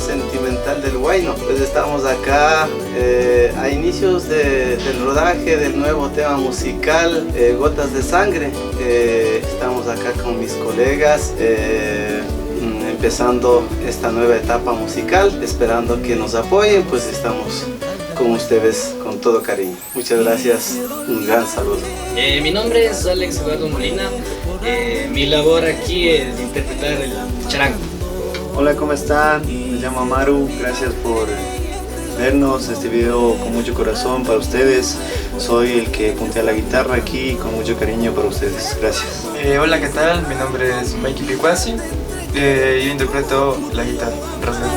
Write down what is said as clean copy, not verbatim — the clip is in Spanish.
sentimental del Huayno. Pues estamos acá a inicios del rodaje del nuevo tema musical Gotas de Sangre. Estamos acá con mis colegas empezando esta nueva etapa musical, esperando que nos apoyen, pues estamos con ustedes con todo cariño. Muchas gracias, un gran saludo. Mi nombre es Alex Eduardo Molina. Mi labor aquí es interpretar el charango. Hola, ¿cómo están? Me llamo Amaru, gracias por vernos este video con mucho corazón para ustedes. Soy el que puntea la guitarra aquí con mucho cariño para ustedes. Gracias. Hola, ¿qué tal? Mi nombre es Mikey Picuasi. Yo interpreto la guitarra. Gracias.